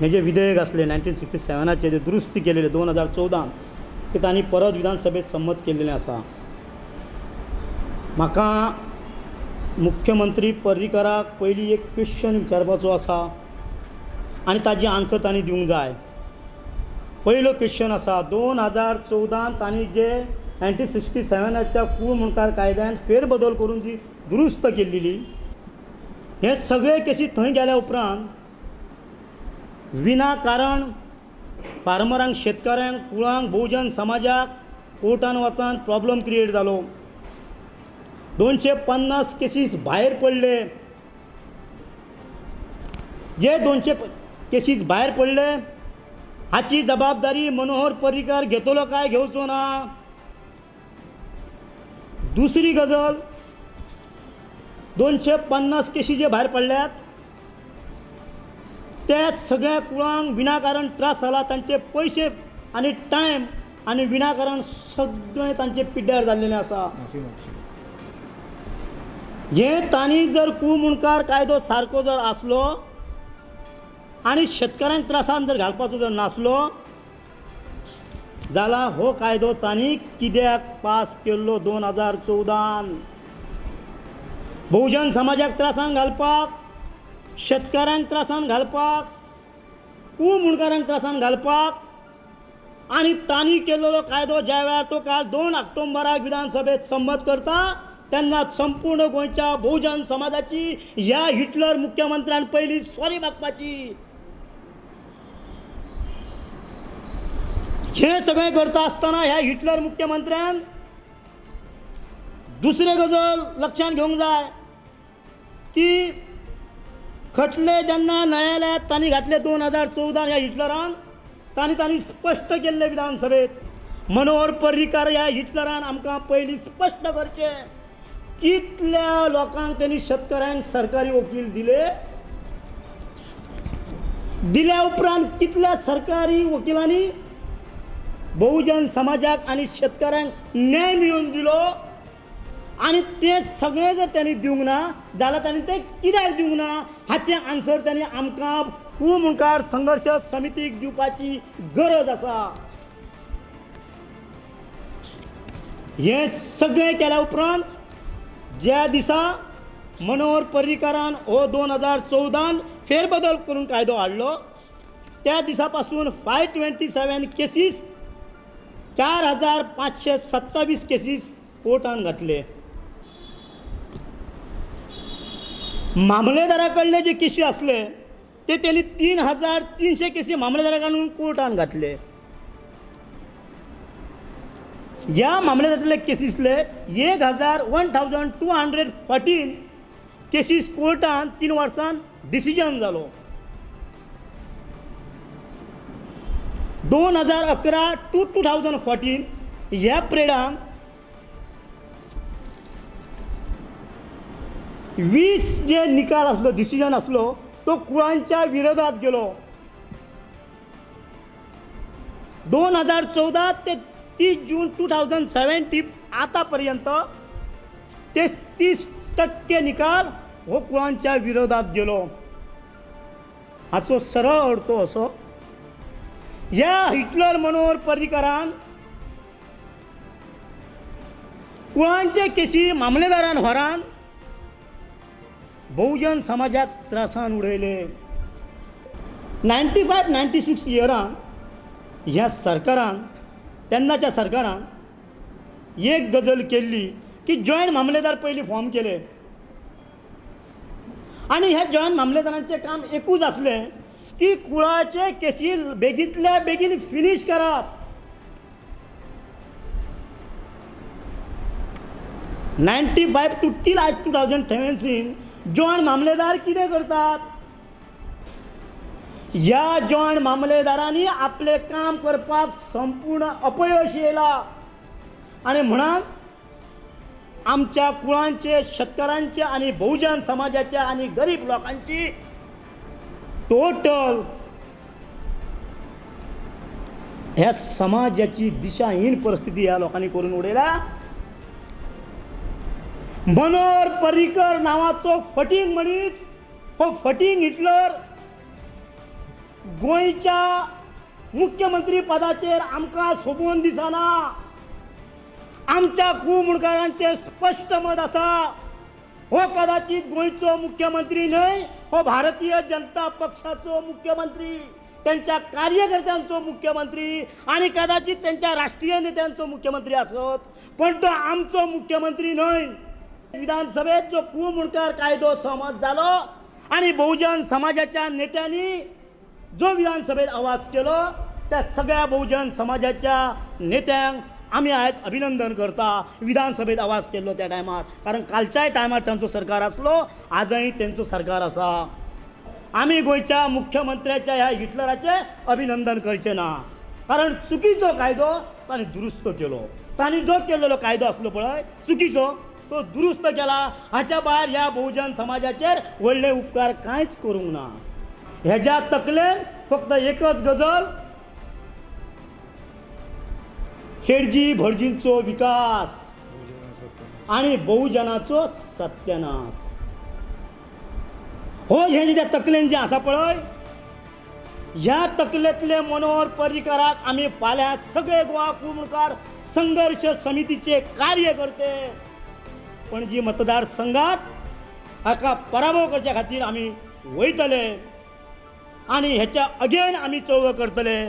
हे जे विधेयक असले 1967चे जे दुरुस्ती केलेले 2014 ते तांणी परत विधानसभेत संमत केलेले आसा. म्हाका मुख्यमंत्री पर्रीकाराक पयलीं एक क्वेश्चन विचारपाचो आसा आनी ताजी आन्सर तांणी दिवंक जाय. पयलो क्वेश्चन आसा 2014 तांणी जे 1967च्या कूळ मुणकार कायद्यान फेरबदल करून जी दुरुस्त केल्ली हे सगळे केसी थंय गेल्या उपरांत विनाकारण फार्मरांक शेतकाऱ्यांक कुळांक बहुजन समाजाक कोर्टान वचून प्रॉब्लम क्रिएट जालो. 250 केसीस भायर पडले. जे 200 केसीस भायर पडले हाची जबाबदारी मनोहर पर्रीकार घेतलो काय घेवचो ना. दुसरी गजाल 250 केसी जे भायर पडल्यात ते सगळ्या कुळांक विनाकारण त्रास जाला. तांचे पयशे आनी टायम आनी विनाकारण सगळें तांचे पिड्ड्यार जाल्लेलें आसा. हे तांणी जर कूळ मुणकार कायदो सारको जर आसलो आनी शेतकाऱ्यांक त्रासान जर घालपाचो जर नासलो जाल्यार हो कायदो तांणी कित्याक पास केल्लो 2014? बहुजन समाजाक त्रासान घालपाक, शेतकाऱ्यांक त्रासान घालपाक, कूळ मुणकारांक त्रासान घालपाक आनी तांणी केल्लो कायदो ज्या वेळार तो काल 2 ऑक्टोबराक विधानसभेत संमत करता तेन्ना संपूर्ण गोंयच्या बहुजन समाजाची ह्या हिटलर मुख्यमंत्र्यान पयलीं सॉरी मागपाची. हे सगळें करता आसतना ह्या हिटलर मुख्यमंत्र्यान दुसरे गजाल लक्षांत घेवंक जाय की खटले जेन्ना न्यायालयात तांणी घातले 2014 ह्या हिटलरान तांणी स्पश्ट केल्ले विधानसभेत मनोहर पर्रीकार ह्या हिटलरान आमकां पयलीं स्पश्ट करचें कितल्या लोकांक त्यांनी शेतकऱ्यांक सरकारी वकील दिल्या उपरांत कितल्या सरकारी वकिलांनी बहुजन समाजाक आनी शेतकऱ्यांक न्याय मिळवून दिलो आनी ते सगळे जर त्यांनी दिवंक ना जाल्यार तांणी ते कित्याक दिवंक ना हाचे आन्सर त्यांनी आमकां कूळ मुणकार संघर्ष समितीक दिवपाची गरज आसा. हे सगळे केल्या उपरांत ज्या दिसा मनोहर पर्रीकारान हो 2014 फेरबदल करून कायदो हाडलो त्या दिसा पासून 527 केसीस 4527 केसीस कोर्टान घातले. मामलेदारा कडले जे केसी असले ते त्यांनी 3300 केसी मामलेदारा कडून कोर्टान घातले. ह्या मामलेदारातले केसीसले 1214 केसीस कोर्टान 3 वर्सान डिसिजन जालो. 2011 to 2014 ह्या पिरियडान 20 जे निकाल असलो डिसिजन असलो तो कुळांच्या विरोधात गेलो. 2014 ते 30 जून 2017 आतापर्यंत 33% निकाल हो कुळांच्या विरोधात गेलो. हाचो सरळ अर्थ असो ह्या हिटलर मनोहर पर्रीकारान कुळांचे केसी मामलेदारान व्हरान बहुजन समाजाक त्रासान उडयले. 95-96 इयरान ह्या सरकारान तेन्नाच्या सरकारान एक गजाल केल्ली की जॉयंट मामलेदार पयलीं फॉर्म केले आनी ह्या जॉयंट मामलेदारांचें काम एकूच आसलें की कुळाचे केसी बेगींतल्या बेगीन फिनीश करप. 95 to till 2017 जॉयंट मामलेदार कितें करतात? ह्या जॉयंट मामलेदारांनी आपले काम करपाक संपूर्ण अपयश येयला आनी म्हणून आमच्या कुळांचे शेतकारांचे आनी बहुजन समाजाच्या आनी गरीब लोकांची टोटल ह्या समाजाची दिशाहीन परिस्थिती ह्या लोकांनी करून उडयला. मनोहर पर्रीकर नावाचो फटींग मनीस हो फटींग हिटलर गोंयच्या मुख्यमंत्री पदाचेर आमकां सोबून दिसना। आमच्या कुळमुणकारांचें स्पश्ट मत आसा, हो कदाचित गोंयचो मुख्यमंत्री न्हय, हो भारतीय जनता पक्षाचो मुख्यमंत्री, त्यांच्या कार्यकर्त्यांचो मुख्यमंत्री आणि कदाचित त्यांच्या राष्ट्रीय नेत्यांचो मुख्यमंत्री आसत, पण तो आमचो मुख्यमंत्री न्हय। विधानसभेत जो कुळमुणकार कायदो सहमत जालो आणि बहुजन समाजाच्या नेत्यांनी जो विधानसभेत आवाज केलो, त्या सगळ्या बहुजन समाजाच्या नेत्यांक आम्ही आज अभिनंदन करता। विधानसभेत आवाज केल्लो त्या टायमार, कारण कालच्याय टायमार त्यांचो सरकार असलो, आजही त्यांचो सरकार असा। आम्ही गोंयच्या मुख्यमंत्र्याच्या ह्या हिटलराचे अभिनंदन करचे ना, कारण चुकीचो कायदो ताणें दुरुस्त केलो। तांणी जो केलेलो कायदो असलो पळय चुकीचो, तो दुरुस्त केला। हाच्या भायर ह्या बहुजन समाजाचेर व्हडले उपकार कांयच करूंक ना। ह्याच्या तकलेन फक्त एकच गजल, शेटजी भटजींचो विकास आणि बहुजनाचो सत्यानाश। हो, हे त्या तकलेन जे आसा पळय, ह्या तकलेंतले मनोहर पर्रीकाराक आमी फाल्यां सगळे गोवा कुळमुणकार संघर्ष समितीचे कार्यकर्ते पणजी मतदारसंघात हाका पराभव करच्या खातीर आमी वयतले आणि ह्याच्या अगेन आमी चळवळ करतले।